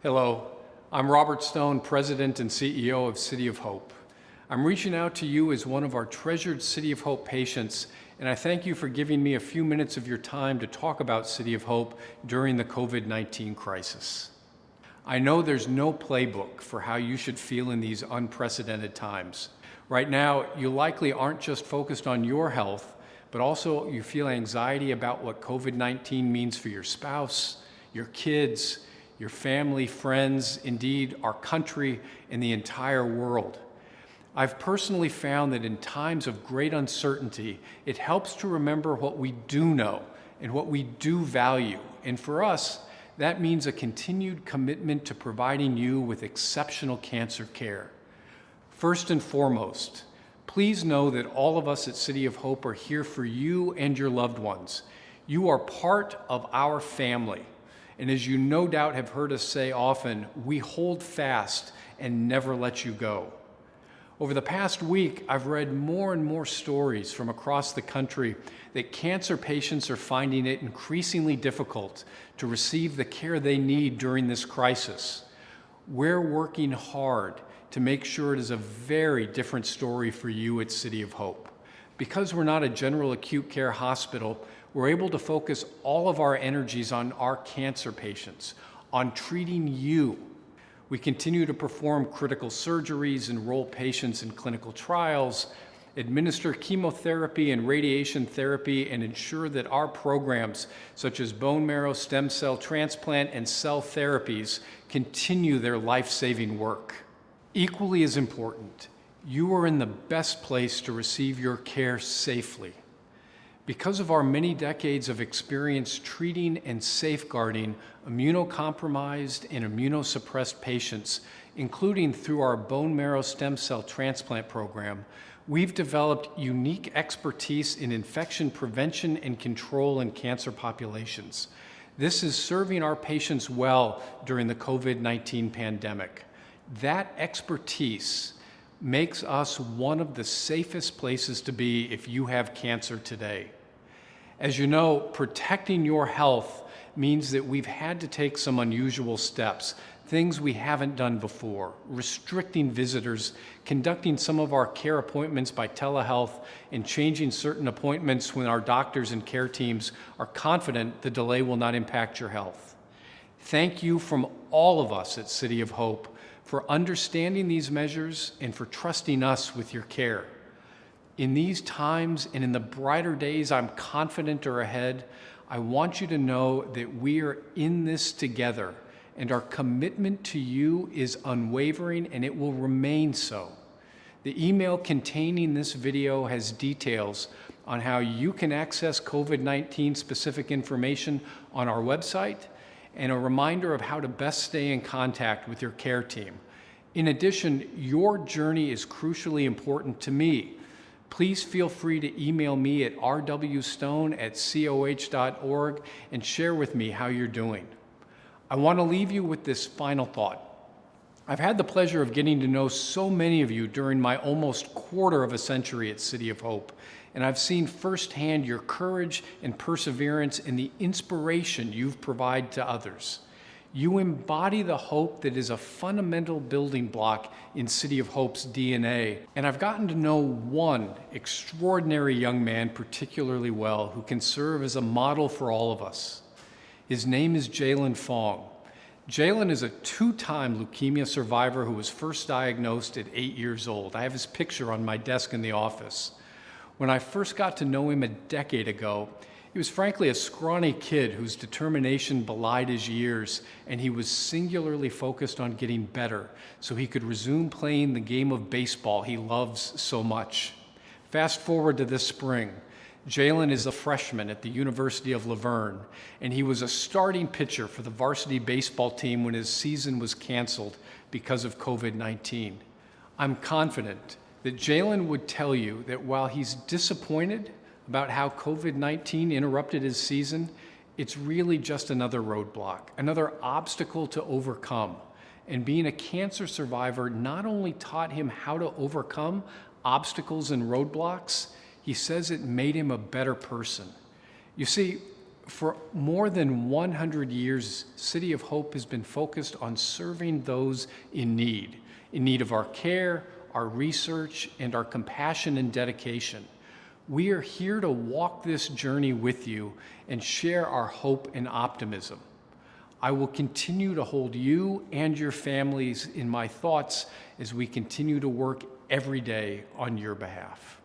Hello, I'm Robert Stone, President and CEO of City of Hope. I'm reaching out to you as one of our treasured City of Hope patients, and I thank you for giving me a few minutes of your time to talk about City of Hope during the COVID-19 crisis. I know there's no playbook for how you should feel in these unprecedented times. Right now, you likely aren't just focused on your health, but also you feel anxiety about what COVID-19 means for your spouse, your kids, your family, friends, indeed our country and the entire world. I've personally found that in times of great uncertainty, it helps to remember what we do know and what we do value. And for us, that means a continued commitment to providing you with exceptional cancer care. First and foremost, please know that all of us at City of Hope are here for you and your loved ones. You are part of our family. And as you no doubt have heard us say often, we hold fast and never let you go. Over the past week, I've read more and more stories from across the country that cancer patients are finding it increasingly difficult to receive the care they need during this crisis. We're working hard to make sure it is a very different story for you at City of Hope. Because we're not a general acute care hospital, we're able to focus all of our energies on our cancer patients, on treating you. We continue to perform critical surgeries, enroll patients in clinical trials, administer chemotherapy and radiation therapy, and ensure that our programs, such as bone marrow stem cell transplant and cell therapies, continue their life-saving work. Equally as important, you are in the best place to receive your care safely. Because of our many decades of experience treating and safeguarding immunocompromised and immunosuppressed patients, including through our bone marrow stem cell transplant program, we've developed unique expertise in infection prevention and control in cancer populations. This is serving our patients well during the COVID-19 pandemic. That expertise makes us one of the safest places to be if you have cancer today. As you know, protecting your health means that we've had to take some unusual steps, things we haven't done before, restricting visitors, conducting some of our care appointments by telehealth, and changing certain appointments when our doctors and care teams are confident the delay will not impact your health. Thank you from all of us at City of Hope for understanding these measures and for trusting us with your care. In these times and in the brighter days I'm confident are ahead, I want you to know that we are in this together and our commitment to you is unwavering and it will remain so. The email containing this video has details on how you can access COVID-19 specific information on our website and a reminder of how to best stay in contact with your care team. In addition, your journey is crucially important to me. Please feel free to email me at rwstone@coh.org and share with me how you're doing. I want to leave you with this final thought. I've had the pleasure of getting to know so many of you during my almost quarter of a century at City of Hope, and I've seen firsthand your courage and perseverance and the inspiration you've provided to others. You embody the hope that is a fundamental building block in City of Hope's DNA, and I've gotten to know one extraordinary young man particularly well who can serve as a model for all of us. His name is Jalen Fong. Jalen is a two-time leukemia survivor who was first diagnosed at 8 years old. I have his picture on my desk in the office. When I first got to know him a decade ago, he was frankly a scrawny kid whose determination belied his years, and he was singularly focused on getting better so he could resume playing the game of baseball he loves so much. Fast forward to this spring. Jalen is a freshman at the University of Laverne, and he was a starting pitcher for the varsity baseball team when his season was canceled because of COVID-19. I'm confident that Jalen would tell you that while he's disappointed about how COVID-19 interrupted his season, it's really just another roadblock, another obstacle to overcome. And being a cancer survivor not only taught him how to overcome obstacles and roadblocks, he says it made him a better person. You see, For more than 100 years, City of Hope has been focused on serving those in need of our care, our research, and our compassion and dedication. We are here to walk this journey with you and share our hope and optimism. I will continue to hold you and your families in my thoughts as we continue to work every day on your behalf.